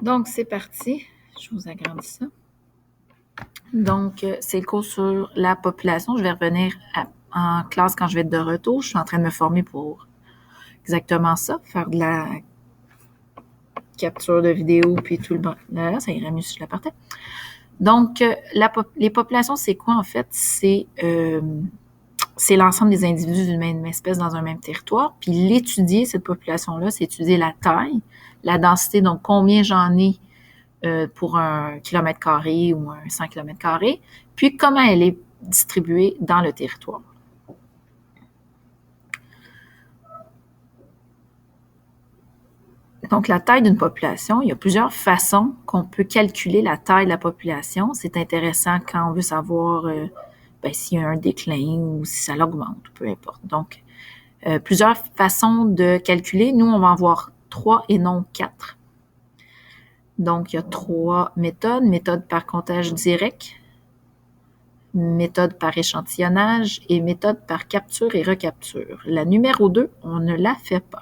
Donc, c'est parti. Je vous agrandis ça. Donc, c'est le cours sur la population. Je vais revenir en classe quand je vais être de retour. Je suis en train de me former pour exactement ça, faire de la capture de vidéo, puis tout le bon. Là, ça irait mieux si je la partais. Donc, les populations, c'est quoi en fait? C'est l'ensemble des individus d'une même espèce dans un même territoire. Puis l'étudier, cette population-là, c'est étudier la taille, la densité, donc combien j'en ai pour un kilomètre carré ou un 100 kilomètres carrés, puis comment elle est distribuée dans le territoire. Donc, la taille d'une population, il y a plusieurs façons qu'on peut calculer la taille de la population. C'est intéressant quand on veut savoir s'il y a un déclin ou si ça l'augmente, peu importe. Donc, plusieurs façons de calculer. Nous, on va en voir 3 et non 4. Donc, il y a 3 méthodes. Méthode par comptage direct, méthode par échantillonnage et méthode par capture et recapture. La numéro 2, on ne la fait pas.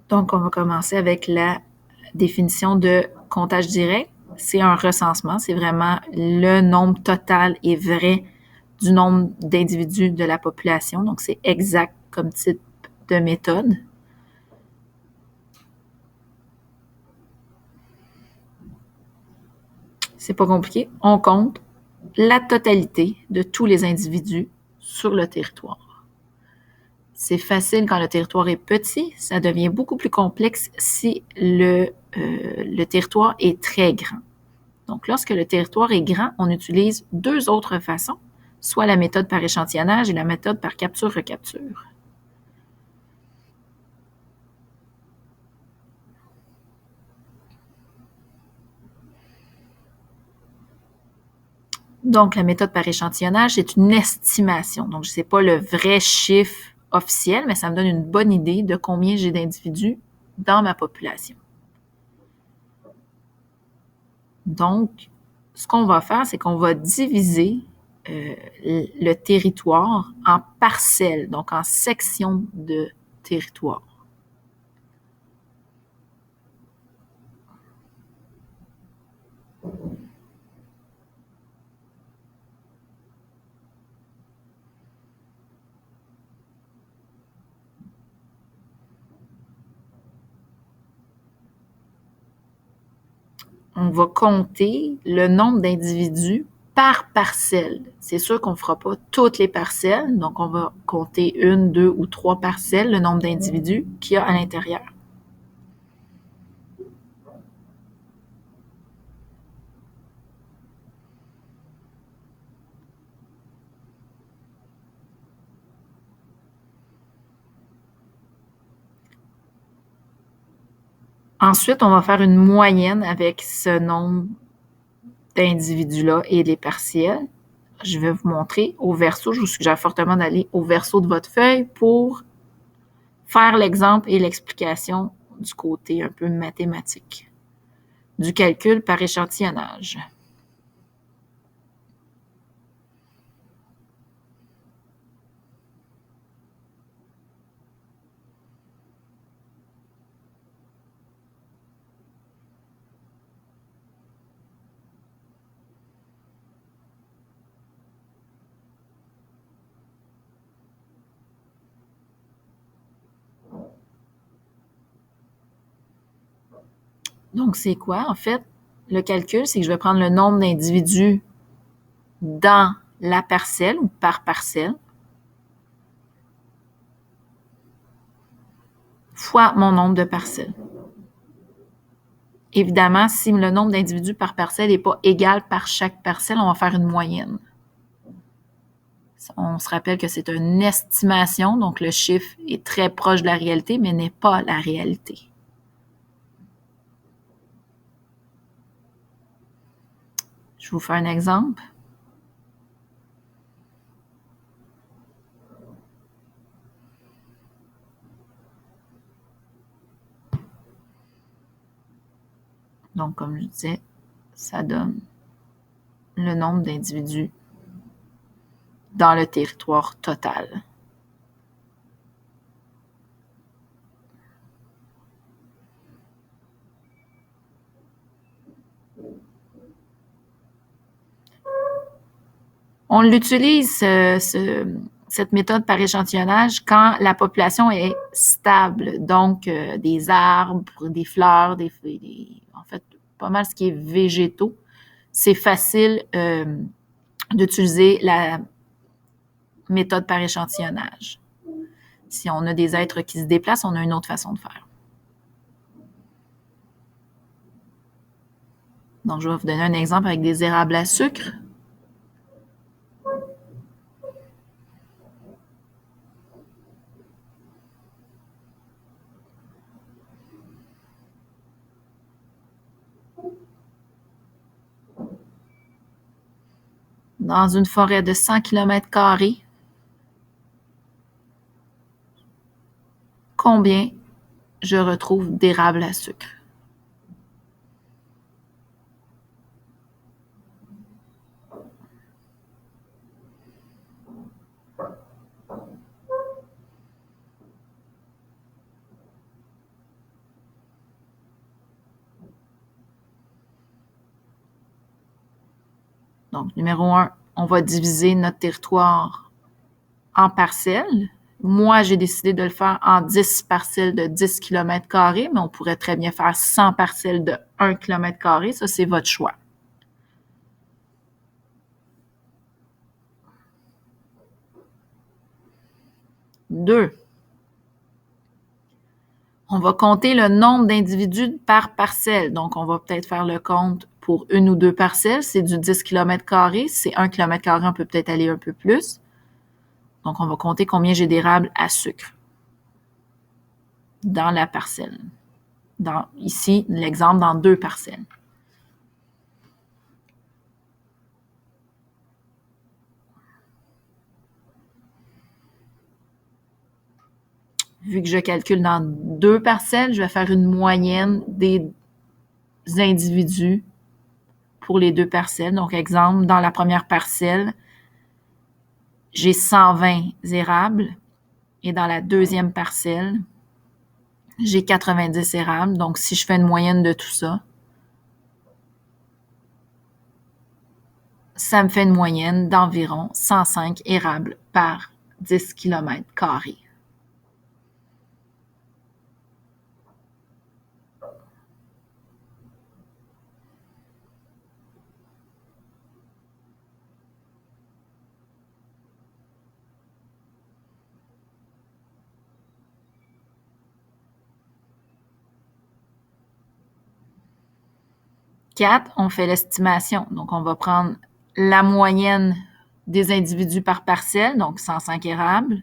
Donc, on va commencer avec la définition de comptage direct. C'est un recensement, c'est vraiment le nombre total et vrai du nombre d'individus de la population. Donc, c'est exact comme type de méthode. C'est pas compliqué. On compte la totalité de tous les individus sur le territoire. C'est facile quand le territoire est petit, ça devient beaucoup plus complexe si le territoire est très grand. Donc, lorsque le territoire est grand, on utilise 2 autres façons, soit la méthode par échantillonnage et la méthode par capture-recapture. Donc, la méthode par échantillonnage, c'est une estimation. Donc, je ne sais pas le vrai chiffre officiel, mais ça me donne une bonne idée de combien j'ai d'individus dans ma population. Donc, ce qu'on va faire, c'est qu'on va diviser le territoire en parcelles, donc en sections de territoire. On va compter le nombre d'individus par parcelle. C'est sûr qu'on ne fera pas toutes les parcelles, donc on va compter 1, 2 ou 3 parcelles, le nombre d'individus qu'il y a à l'intérieur. Ensuite, on va faire une moyenne avec ce nombre d'individus-là et les partiels. Je vais vous montrer au verso. Je vous suggère fortement d'aller au verso de votre feuille pour faire l'exemple et l'explication du côté un peu mathématique du calcul par échantillonnage. Donc, c'est quoi? En fait, le calcul, c'est que je vais prendre le nombre d'individus dans la parcelle ou par parcelle fois mon nombre de parcelles. Évidemment, si le nombre d'individus par parcelle n'est pas égal par chaque parcelle, on va faire une moyenne. On se rappelle que c'est une estimation, donc le chiffre est très proche de la réalité, mais n'est pas la réalité. Je vous fais un exemple. Donc, comme je disais, ça donne le nombre d'individus dans le territoire total. On l'utilise, cette méthode par échantillonnage, quand la population est stable, donc des arbres, des fleurs, en fait, pas mal ce qui est végétaux. C'est facile d'utiliser la méthode par échantillonnage. Si on a des êtres qui se déplacent, on a une autre façon de faire. Donc, je vais vous donner un exemple avec des érables à sucre. Dans une forêt de 100 km², combien je retrouve d'érables à sucre? Donc, numéro 1, on va diviser notre territoire en parcelles. Moi, j'ai décidé de le faire en 10 parcelles de 10 km², mais on pourrait très bien faire 100 parcelles de 1 km². Ça, c'est votre choix. Deux, on va compter le nombre d'individus par parcelle. Donc, on va peut-être faire le compte pour une ou deux parcelles. C'est du 10 km². C'est 1 km², on peut peut-être aller un peu plus. Donc, on va compter combien j'ai d'érables à sucre dans la parcelle. Ici, l'exemple dans 2 parcelles. Vu que je calcule dans 2 parcelles, je vais faire une moyenne des individus pour les 2 parcelles. Donc, exemple, dans la première parcelle, j'ai 120 érables et dans la deuxième parcelle, j'ai 90 érables. Donc, si je fais une moyenne de tout ça, ça me fait une moyenne d'environ 105 érables par 10 km². Quatre, on fait l'estimation. Donc, on va prendre la moyenne des individus par parcelle, donc 105 érables,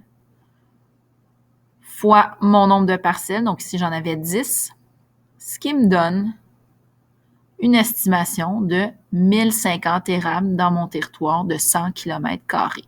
fois mon nombre de parcelles, donc ici j'en avais 10, ce qui me donne une estimation de 1050 érables dans mon territoire de 100 km².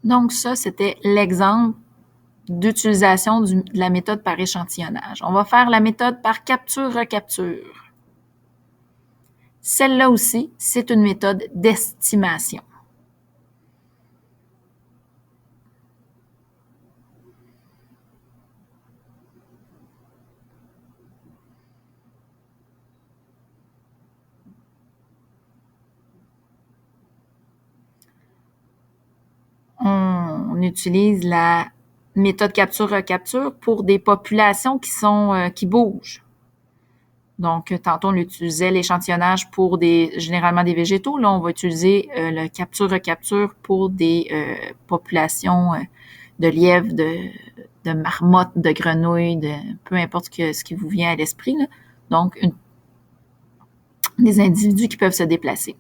Donc ça, c'était l'exemple d'utilisation de la méthode par échantillonnage. On va faire la méthode par capture-recapture. Celle-là aussi, c'est une méthode d'estimation. On utilise la méthode capture-recapture pour des populations qui bougent. Donc, tantôt, on utilisait l'échantillonnage pour généralement des végétaux. Là, on va utiliser le capture-recapture pour des populations de lièvres, de marmottes, de grenouilles, peu importe ce qui vous vient à l'esprit, là. Donc, des individus qui peuvent se déplacer.